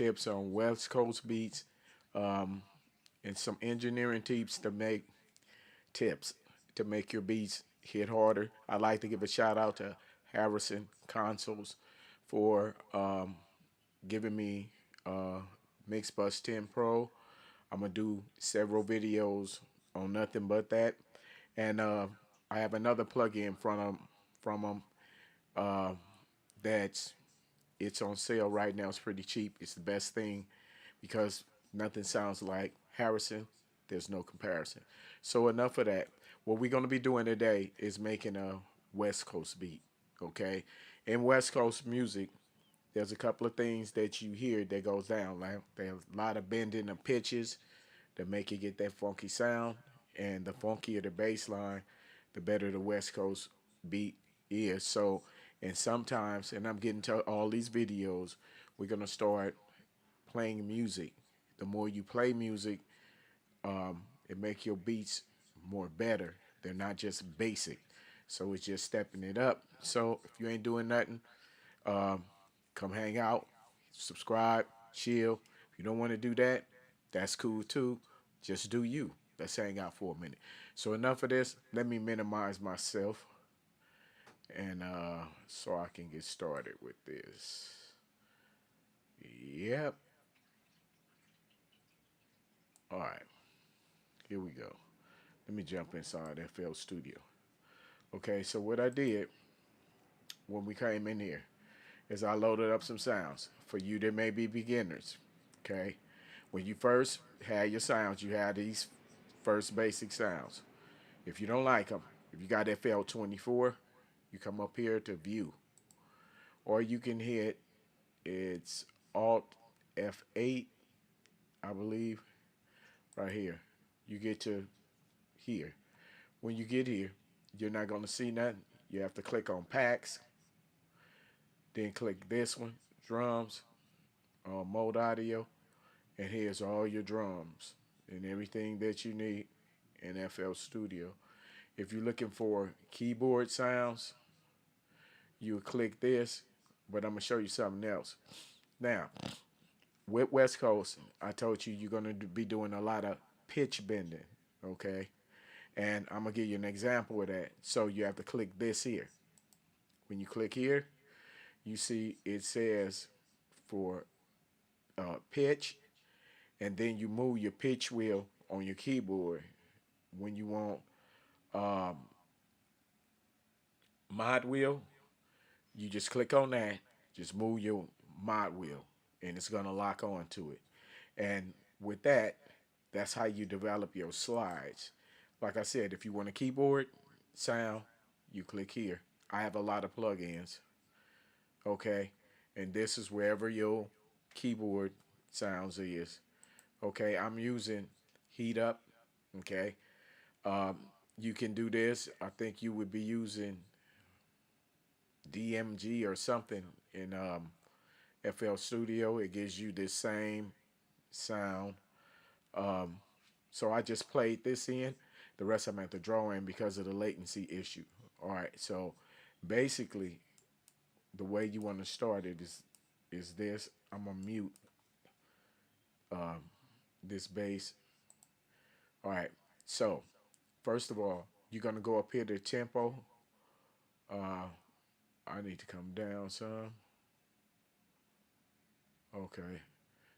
tips on West Coast beats, um, and some engineering tips to make your beats hit harder. I'd like to give a shout out to Harrison Consoles for giving me uh, Mixbus 10 Pro. I'm gonna do several videos on nothing but that, and I have another plugin from them uh, that's it's on sale right now. It's pretty cheap. It's the best thing because nothing sounds like Harrison. There's no comparison. So enough of that. What we're gonna be doing today is making a West Coast beat. Okay, in West Coast music, there's a couple of things that you hear that goes down. Like there's a lot of bending of pitches that make it get that funky sound. And the funkier the bass line, the better the West Coast beat is. So, and sometimes, and I'm getting to all these videos, we're gonna start playing music. The more you play music, it make your beats more better. They're not just basic. So it's just stepping it up. So if you ain't doing nothing, um, come hang out, subscribe, chill. If you don't want to do that, that's cool too. Just do you. Let's hang out for a minute. So enough of this. Let me minimize myself, and so I can get started with this. Yep. All right. Here we go. Let me jump inside FL Studio. Okay. So what I did when we came in here is I loaded up some sounds for you that may be beginners. Okay. When you first had your sounds, you had these first basic sounds. If you don't like them, if you got FL24, you come up here to view. Or you can hit, it's Alt F8, I believe, right here. You get to here. When you get here, you're not going to see nothing. You have to click on packs, then click this one, drums, mode audio, and here's all your drums and everything that you need in FL Studio. If you're looking for keyboard sounds, you would click this, but I'm gonna show you something else. Now, with West Coast, I told you you're gonna be doing a lot of pitch bending, okay? And I'm gonna give you an example of that. So you have to click this here. When you click here, you see it says for pitch, and then you move your pitch wheel on your keyboard when you want um, mod wheel. You just click on that, just move your mod wheel, and it's gonna lock on to it. And with that, that's how you develop your slides. Like I said, if you want a keyboard sound, you click here. I have a lot of plugins, okay? And this is wherever your keyboard sounds is. Okay, I'm using Heat Up, okay? Um, you can do this. I think you would be using DMG or something in FL Studio. It gives you this same sound. Um, so I just played this in. The rest I'm at the draw in because of the latency issue. All right. So basically, the way you want to start it is this. I'm gonna mute um, this bass. All right. So first of all, you're gonna go up here to tempo. Uh, I need to come down some. Okay.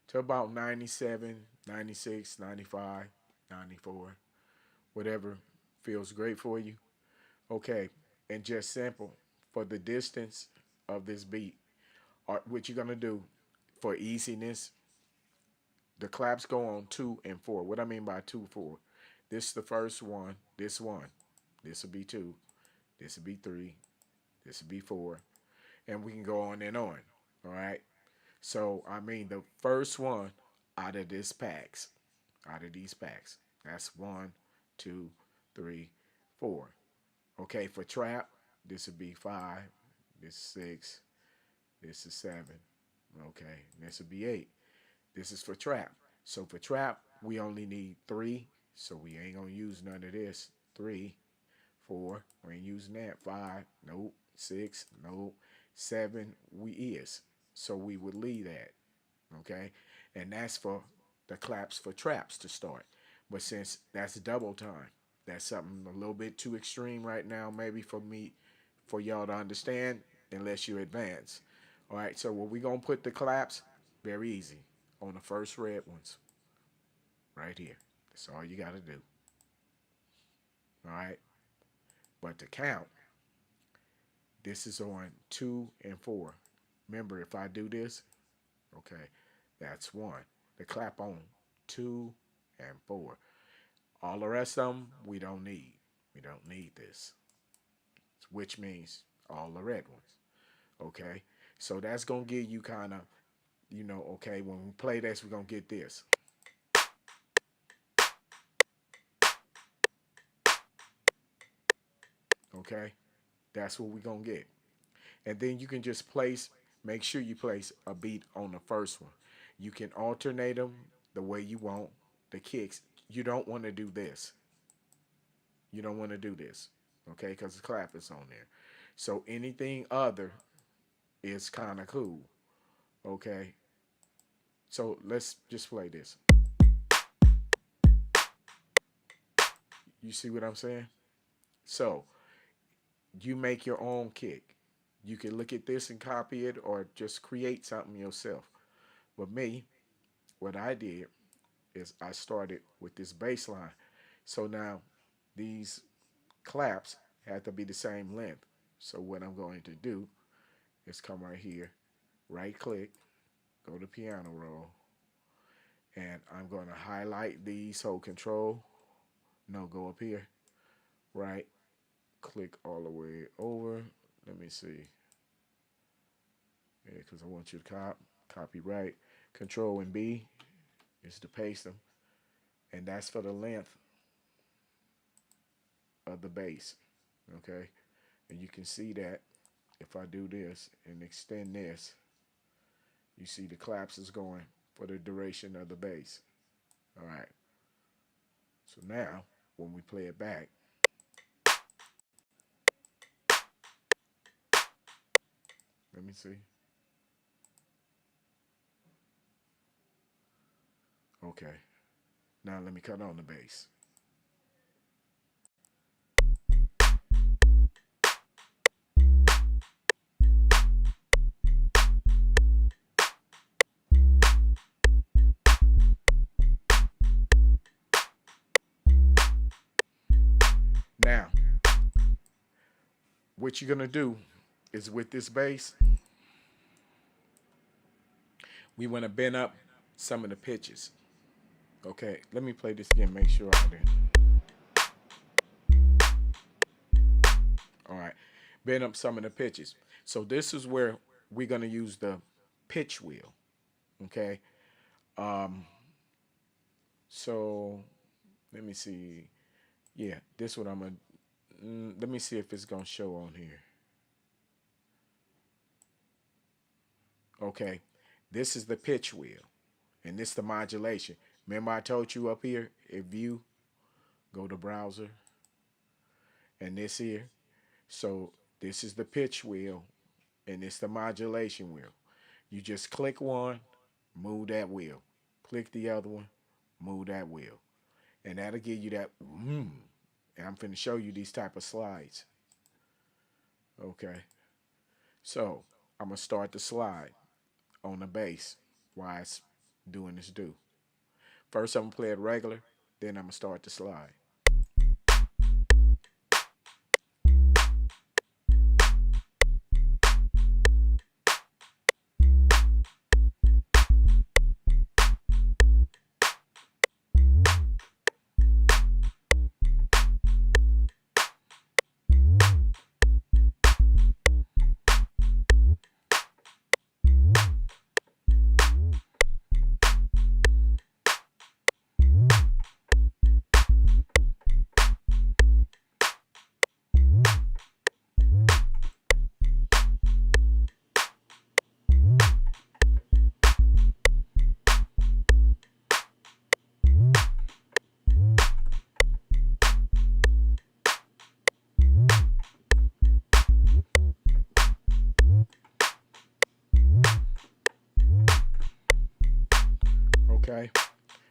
To about 97, 96, 95, 94, whatever feels great for you. Okay, and just simple for the distance of this beat. What you're gonna do for easiness, the claps go on 2 and 4. What I mean by 2, 4, this is the first one. This one, this will be 2. This will be 3. This will be 4, and we can go on and on. All right. So I mean the first one out of this packs, out of these packs. That's 1, 2, 3, 4. Okay, for trap, this would be 5. This is 6. This is 7. Okay, this would be 8. This is for trap. So for trap, we only need 3. So we ain't gonna use none of this. 3, 4. We ain't using that. 5. Nope. 6. Nope. 7. We is. So we would leave that. Okay, and that's for the claps for traps to start. But since that's double time, that's something a little bit too extreme right now, maybe for me, for y'all to understand, unless you advance. All right, so where we gonna put the claps? Very easy on the first red ones, right here. That's all you gotta do. All right, but to count, this is on 2 and 4. Remember, if I do this, okay, that's 1. The clap on 2 and 4. All the rest of them, we don't need. We don't need this, which means all the red ones. Okay, so that's gonna give you kind of, okay, when we play this, we're gonna get this. Okay, that's what we're gonna get. And then you can just make sure you place a beat on the first one. You can alternate them the way you want. The kicks, you don't want to do this. You don't want to do this, okay, because the clap is on there. So anything other is kind of cool, okay. So let's just play this. You see what I'm saying? So you make your own kick. You can look at this and copy it or just create something yourself. But me, what I did is I started with this bass line. So now these claps have to be the same length. So what I'm going to do is come right here, right click, go to piano roll, and I'm going to highlight these, hold control, no, go up here, right, click all the way over. Let me see. Yeah, because I want you to copy right. Control and B is to paste them. And that's for the length of the bass. Okay? And you can see that if I do this and extend this, you see the claps is going for the duration of the bass. All right. So now, when we play it back, let me see. Okay. Now let me cut on the bass. Now, what you're gonna do is with this bass, we want to bend up some of the pitches. Okay, let me play this again, make sure I did. All right, bend up some of the pitches. So this is where we're gonna use the pitch wheel. Okay, so let me see. Yeah, this one I'm gonna. Let me see if it's gonna show on here. Okay, this is the pitch wheel, and this is the modulation. Remember I told you up here, if you go to browser, and this here. So this is the pitch wheel, and it's the modulation wheel. You just click one, move that wheel. Click the other one, move that wheel. And that'll give you that, and I'm finna show you these type of slides. Okay. So I'm gonna start the slide on the bass while it's doing this do. First I'm gonna play it regular, then I'm gonna start the slide. Okay,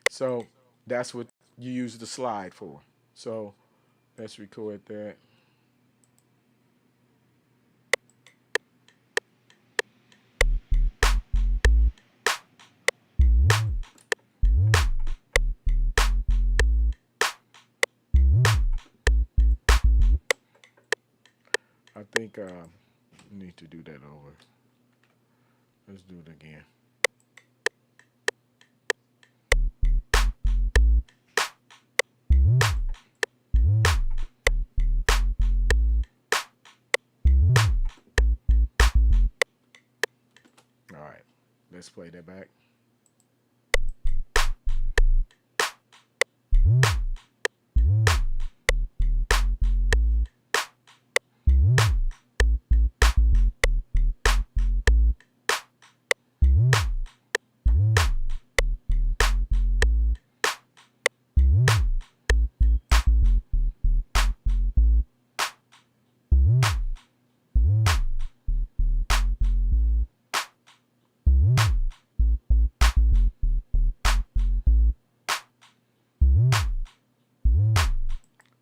so that's what you use the slide for. So let's record that. I think need to do that over. Let's do it again. All right, let's play that back.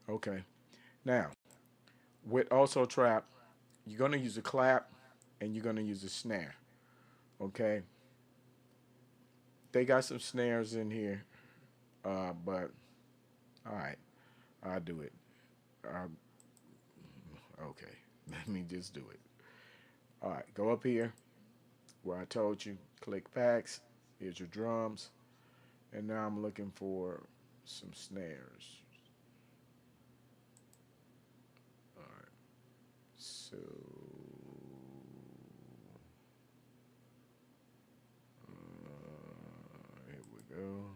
Okay, now with also trap, you're gonna use a clap and you're gonna use a snare. Okay, they got some snares in here, but all right, I'll do it. Um, okay, let me just do it. All right, go up here where I told you, click packs. Here's your drums, and now I'm looking for some snares. All right, so here we go.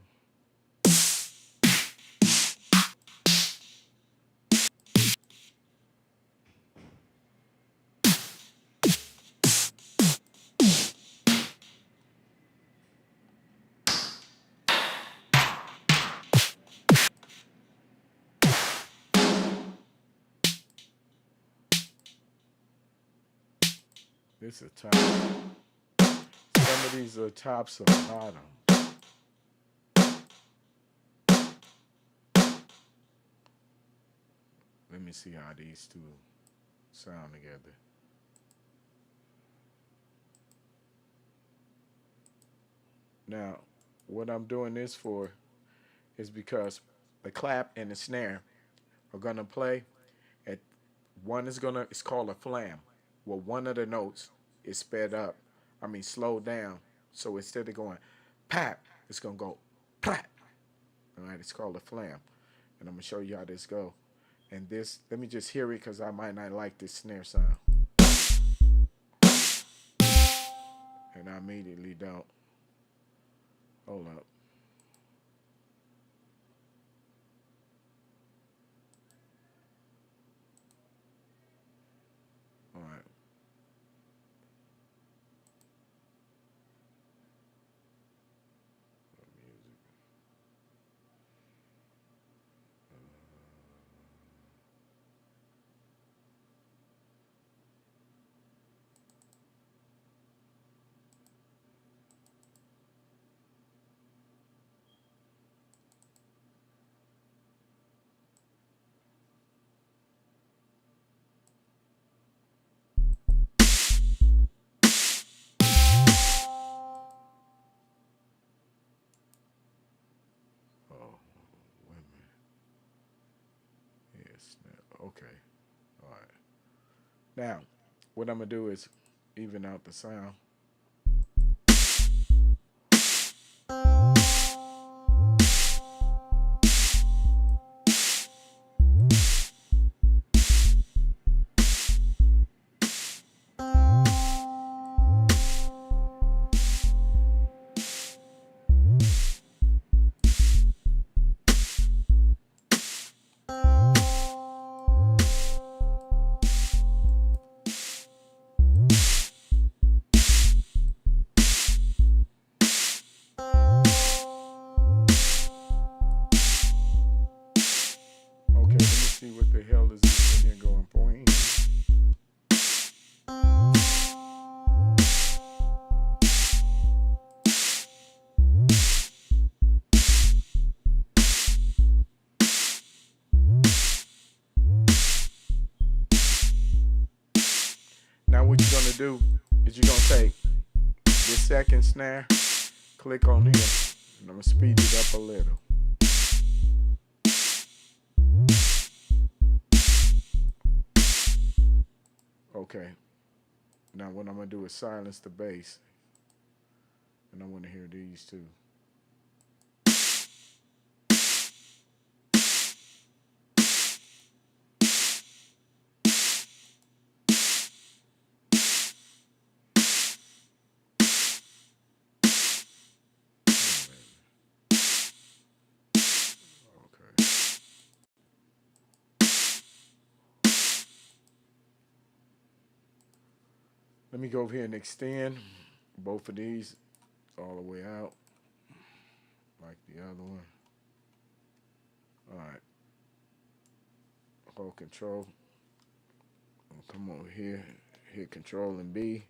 This is a top. Some of these are tops or bottom. Let me see how these two sound together. Now, what I'm doing this for is because the clap and the snare are gonna play at one is gonna it's called a flam. Well, one of the notes is sped up. I mean slowed down. So instead of going pap, it's gonna go plat. All right, it's called a flam. And I'm gonna show you how this go. And this, let me just hear it because I might not like this snare sound. And I immediately don't. Hold up. All right. Music. Oh, wait a minute. Yes. Okay. All right. Now, what I'm gonna do is even out the sound. to do is you're gonna take this second snare, click on here, and I'm gonna speed it up a little. Okay. Now what I'm gonna do is silence the bass, and I want to hear these too. Okay. Let me go over here and extend both of these all the way out, like the other one. All right. Hold Control. Come over here. Hit Control and B.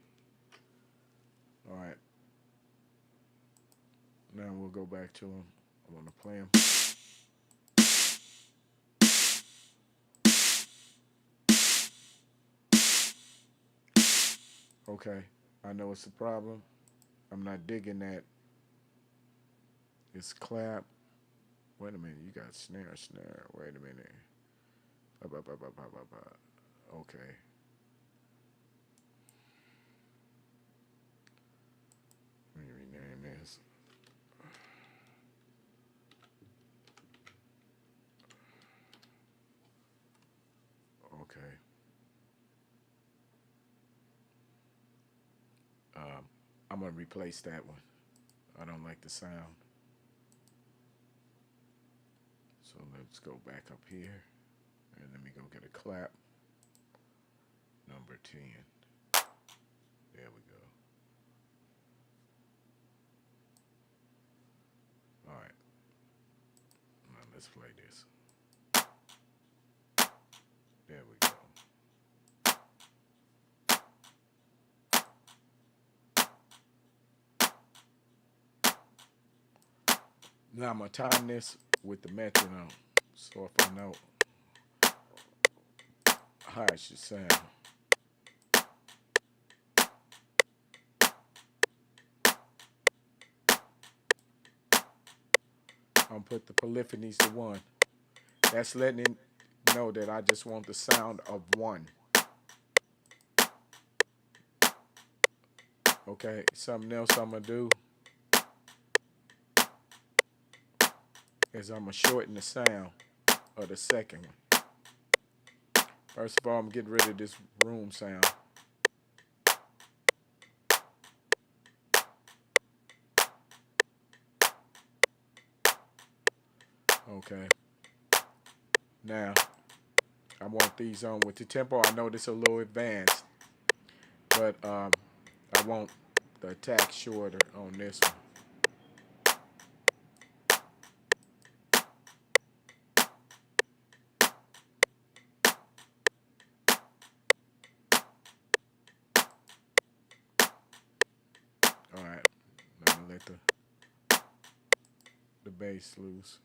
All right. Now we'll go back to them. I want to play them. Okay. I know it's a problem. I'm not digging that. It's clap. Wait a minute. You got snare. Wait a minute. Okay. Let me rename this. Okay. I'm going to replace that one. I don't like the sound. So let's go back up here. And let me go get a clap. Number 10. There we go. All right. Now let's play this. There we go. Now I'm going to time this with the metronome. So if I know how it should sound. I'm put the polyphonies to 1. That's letting it know that I just want the sound of 1. Okay, something else I'm going to do is I'm going to shorten the sound of the second one. First of all, I'm getting rid of this room sound. Okay. Now, I want these on with the tempo. I know this is a little advanced, but I want the attack shorter on this one. All right, let me let the bass loose.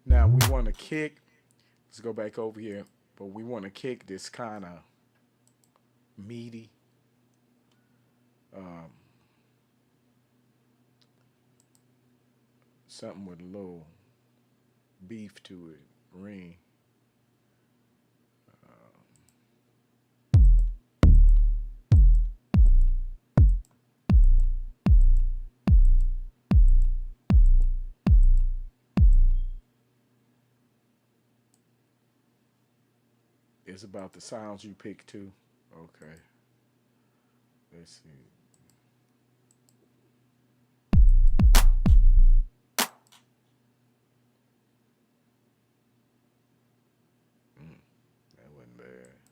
Now we want to kick. Let's go back over here, but we want to kick this kind of meaty. Something with a little beef to it, ring. It's about the sounds you pick too. Okay. Let's see. That wasn't bad.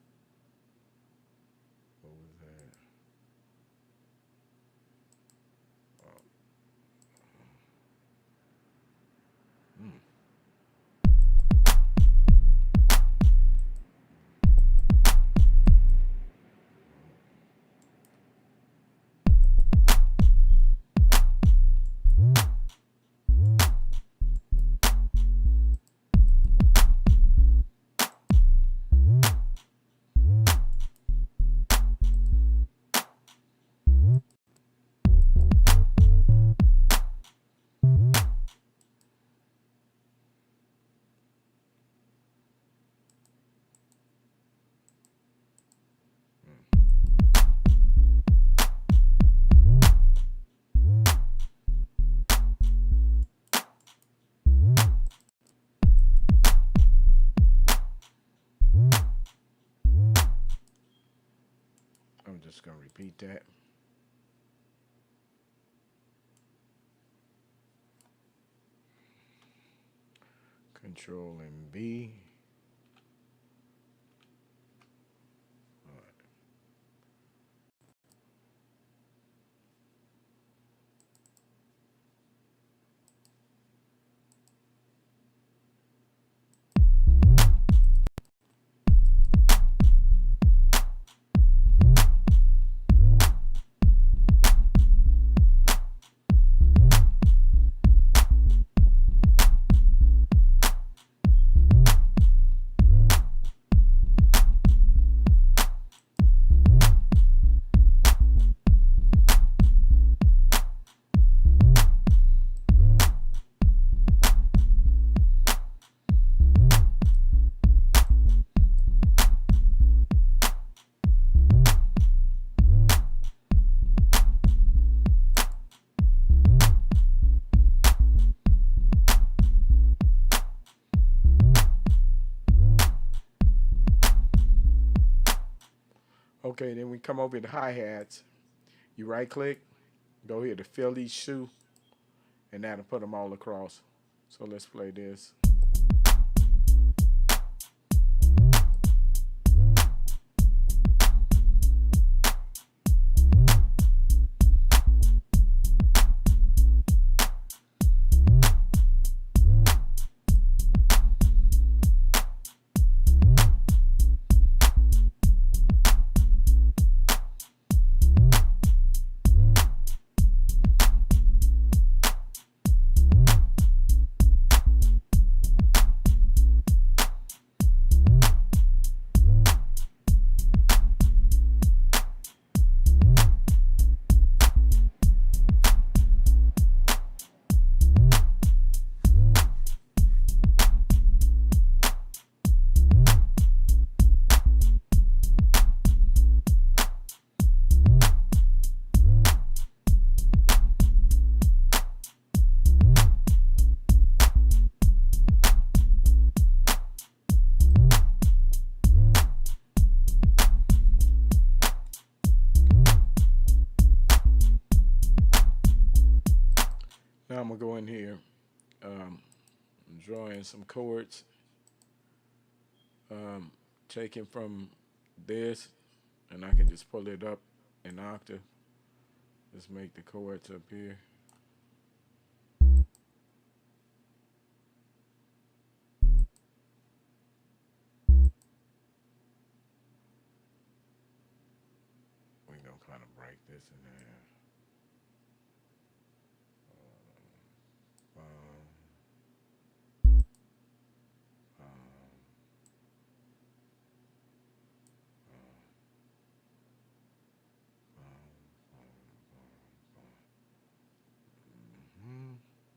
just going to repeat that. Control and B. Okay, then we come over to hi-hats. You right click, go here to fill each shoe, and that'll put them all across. So let's play this. Now I'm going to go in here, draw in some chords, taken from this, and I can just pull it up an octave. Just make the chords up here. We're going to kind of break this in half.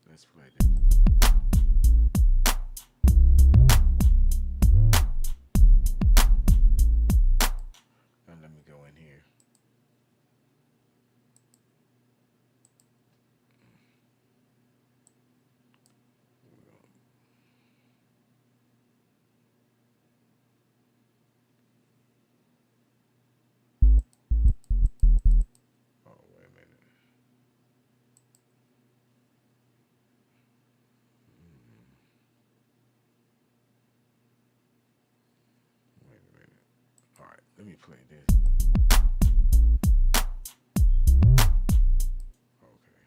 Let's play this. Now let me go in here. Oh, wait a minute. Wait a minute. All right, let me play this. Okay.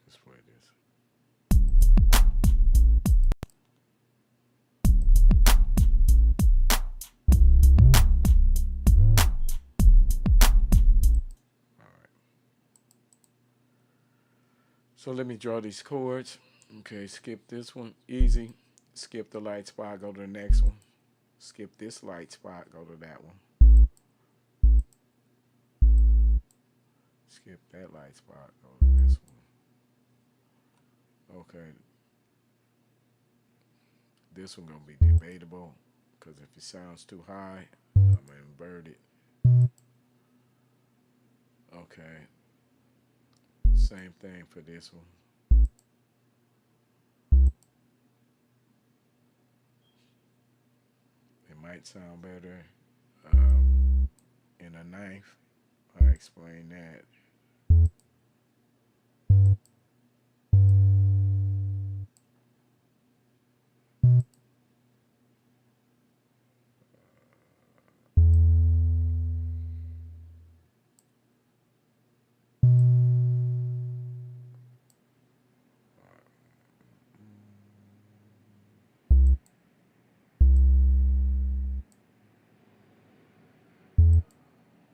Let's play this. All right. So let me draw these chords. Okay, skip this one. Easy. Skip the light spot, go to the next one. Skip this light spot, go to that one. Skip that light spot. Go to this one. Okay, this one gonna be debatable because if it sounds too high, I'm gonna invert it. Okay, same thing for this one. It might sound better in a ninth. I explain that.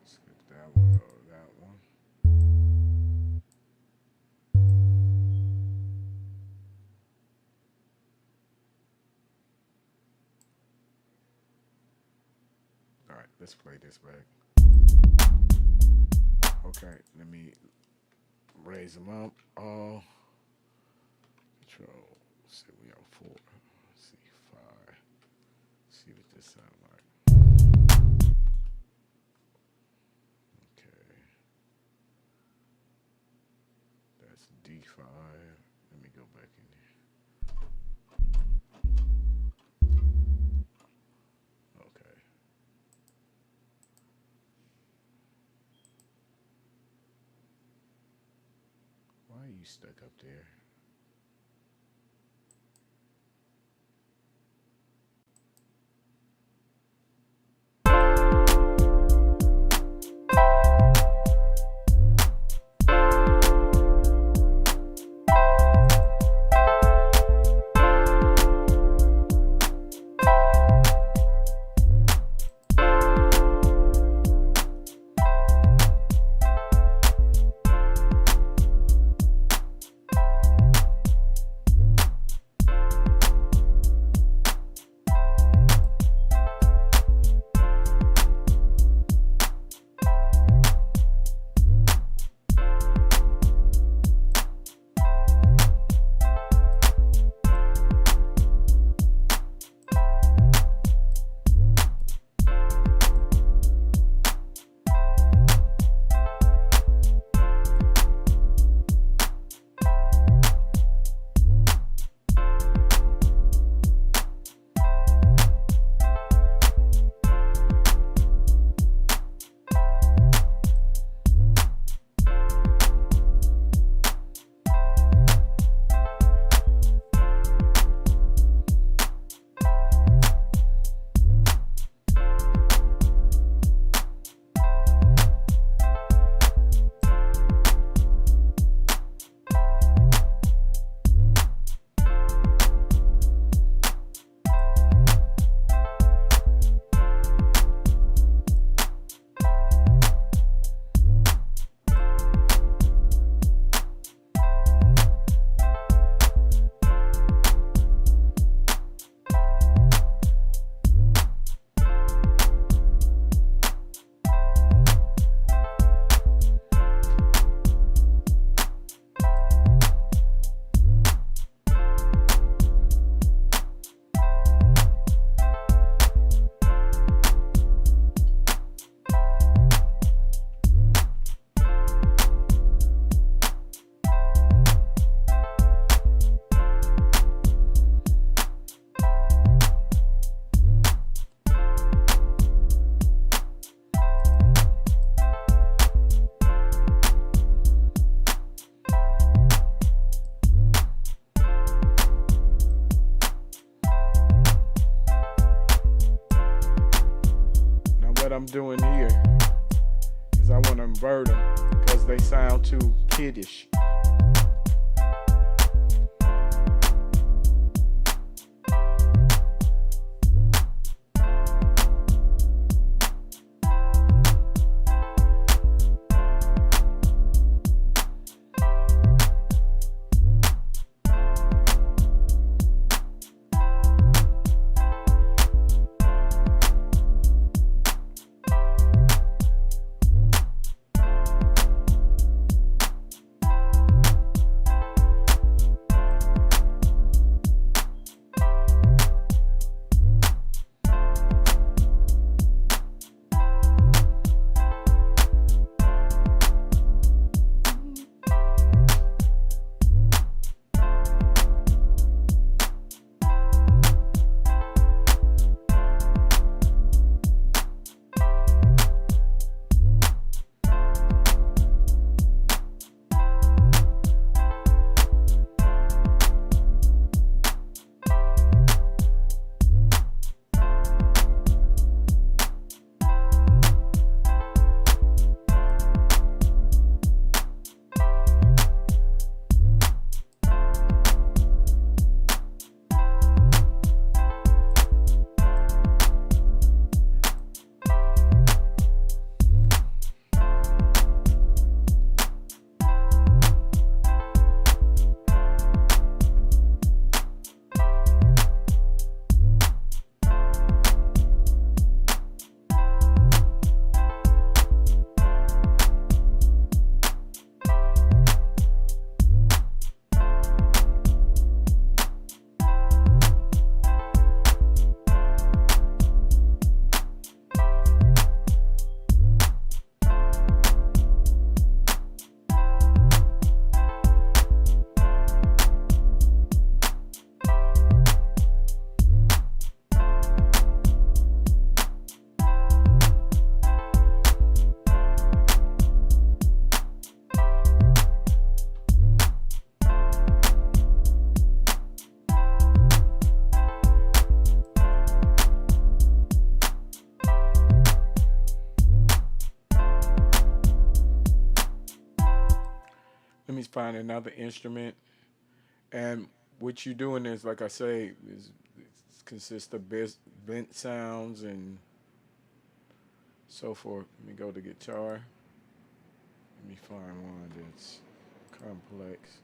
Skip that one or that one. All right, let's play this back. Okay, let me raise them up. All control. See, we on 4. See, 5. See what this sound like. Okay, that's D5. Let me go back in there. Okay. Why are you stuck up there? What I'm doing here is I want to invert them because they sound too kiddish. find another instrument. And what you're doing is, like I say, is consists of vent sounds and so forth. Let me go to guitar. Let me find one that's complex.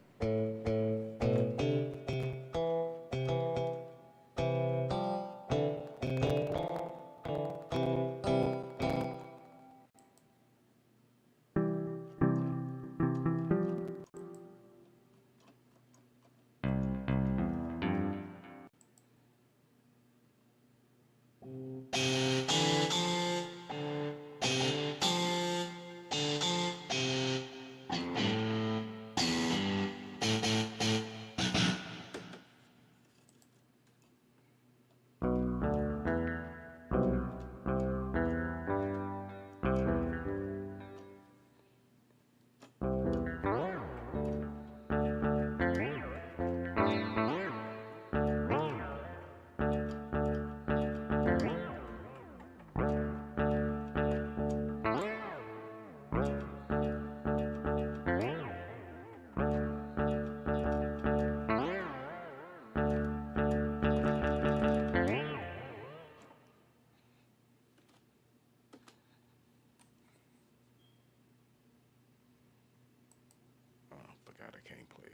Forgot I can't play it.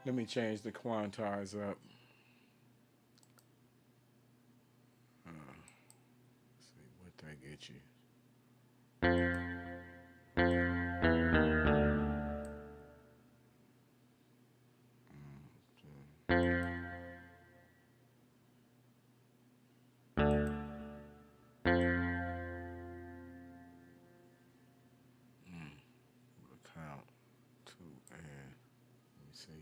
Let me change the quantize up. Let's see what that get you. Count two and let me see.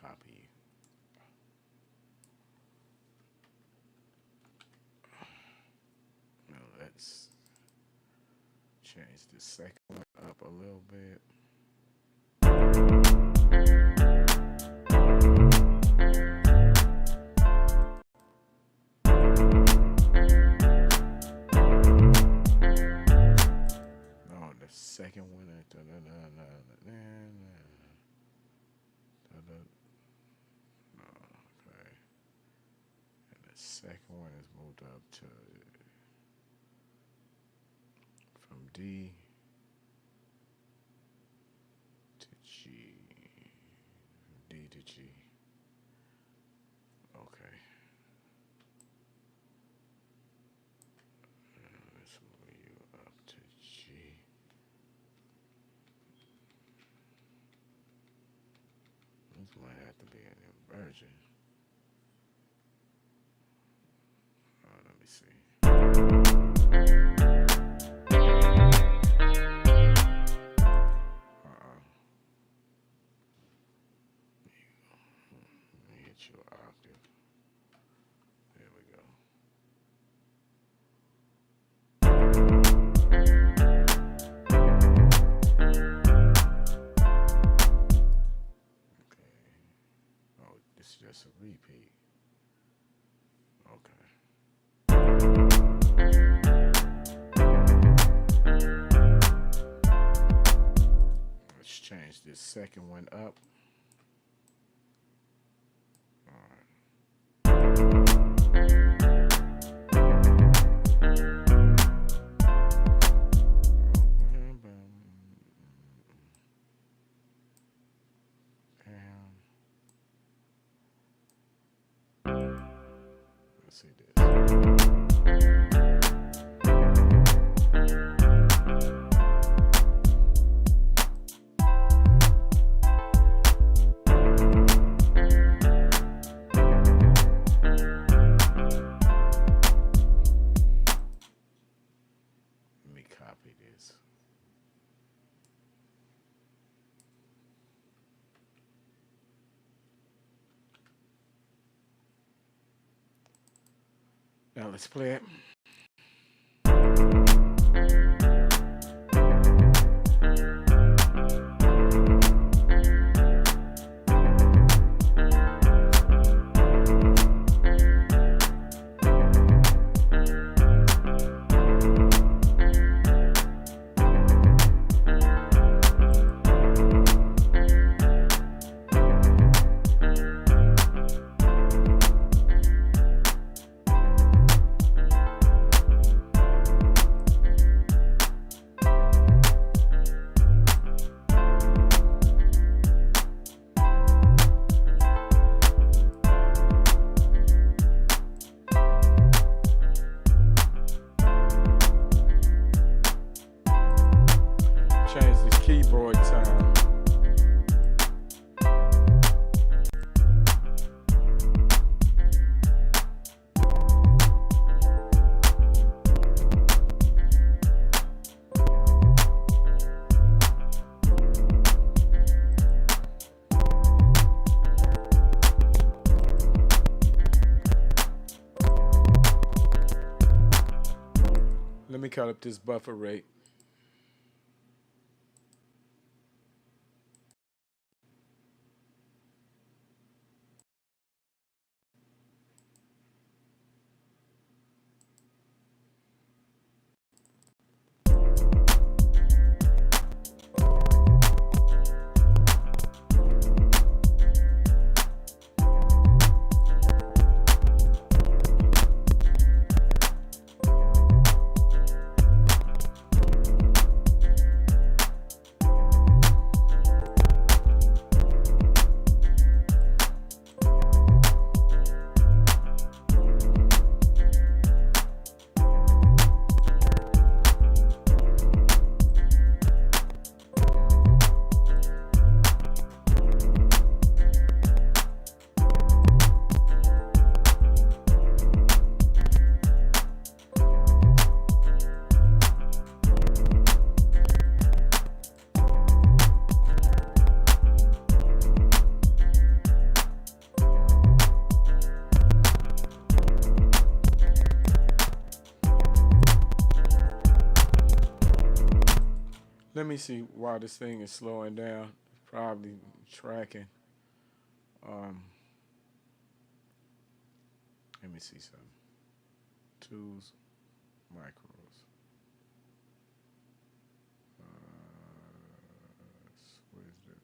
Copy. Now let's change the second one up a little bit. No, the second one. second one is moved up to from D to G. D to G. Okay. Let's move you up to G. This might have to be an inversion. Let me see. Let me hit you an octave. There we go. Okay. Oh, this is just a repeat. Okay. Let's change this second one up. Let's see this. Let me copy this. Now let's play it. Change this keyboard time. Let me cut up this buffer rate. Let me see why this thing is slowing down. Probably tracking. Let me see something. Tools, micros. What is that?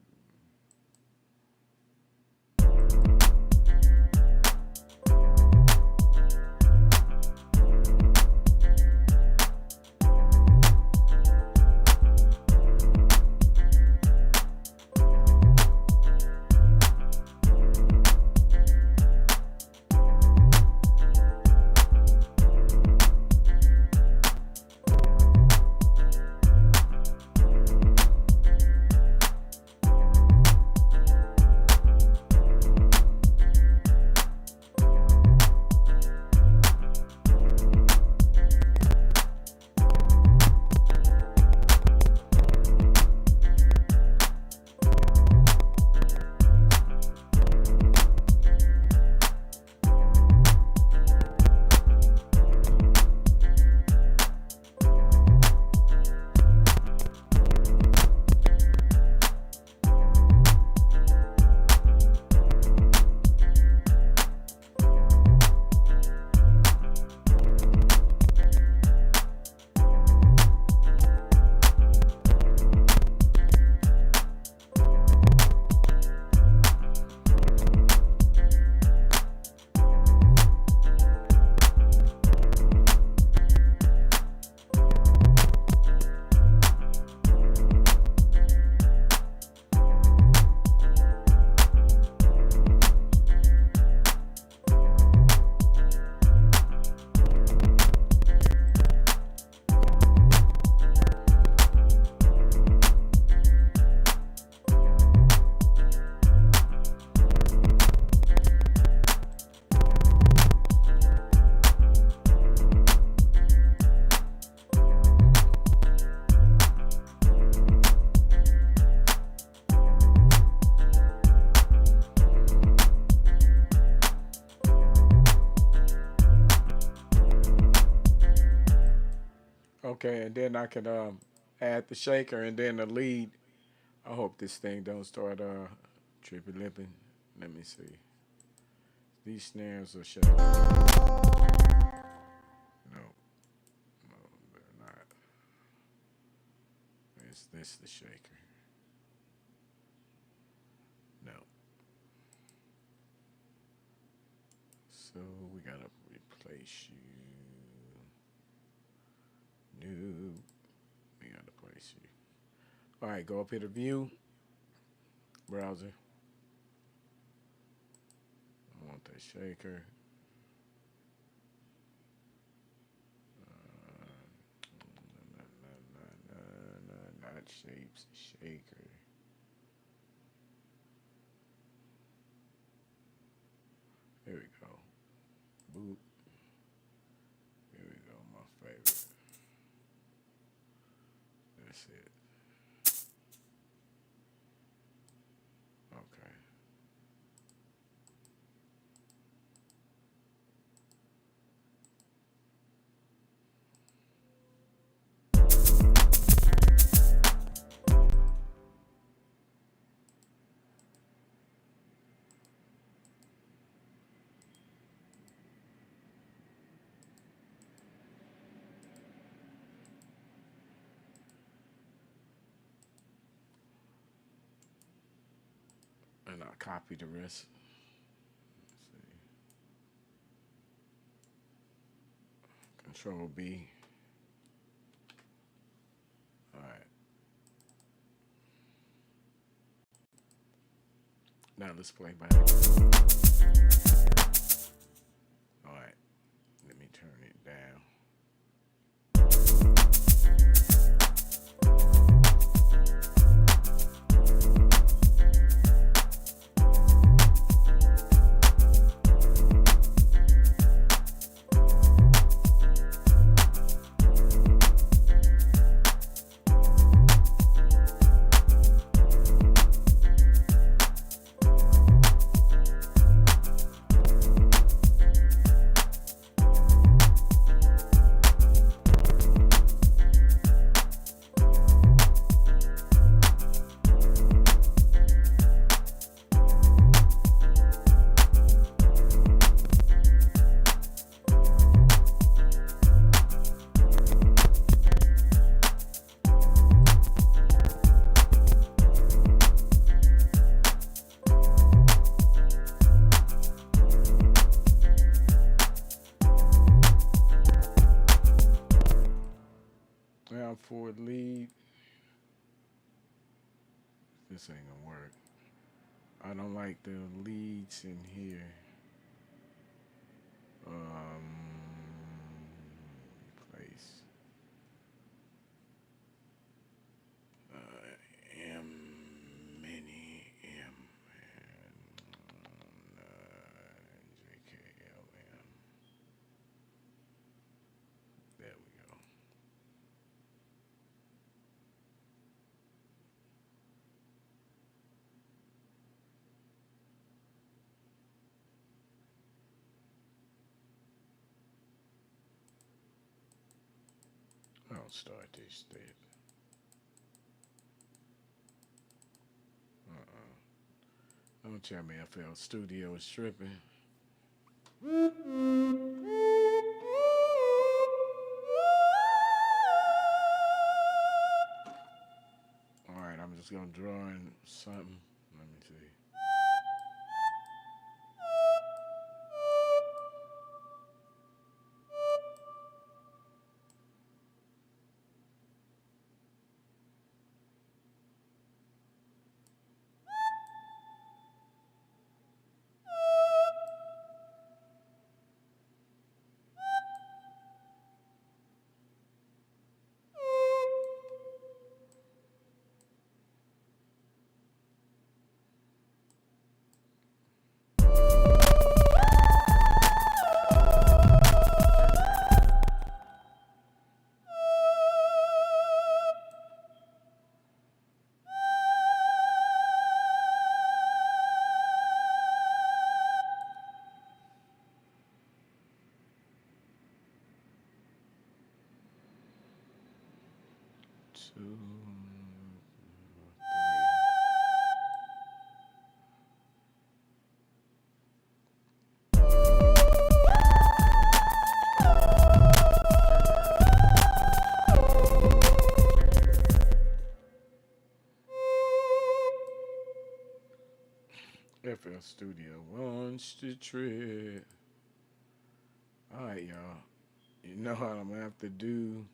Okay, and then I can add the shaker and then the lead. I hope this thing don't start trippy lipping. Let me see. These snares are shaking. No, no, they're not. Is this the shaker? No. So we gotta replace you. No, we gotta place you. All right, go up here to view, browser. I want that shaker. Not shapes, shaker. Here we go. Boot. Here we go. My favorite. That's it. Okay. And I'll copy the rest. Let's see. Control B. All right. Now let's play back. All right. Let me turn it down. Now for lead. This ain't gonna work. I don't like the leads in here. Place. M mini M and JKLM. There we go. I'll start this thing. Don't tell me FL Studio is tripping. All right, I'm just gonna draw in something. Let me see. 2, 3. FL Studio wants to trip. All right, y'all. You know what I'm gonna have to do.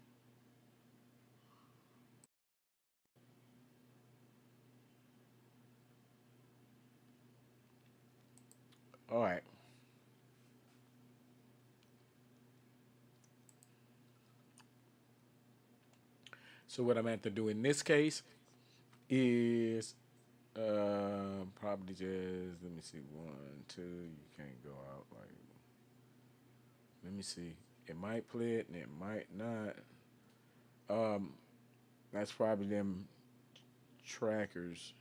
All right. So what I'm gonna have to do in this case is probably just let me see 1, 2. You can't go out like. Let me see. It might play it and it might not. Um, that's probably them trackers.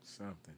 Something.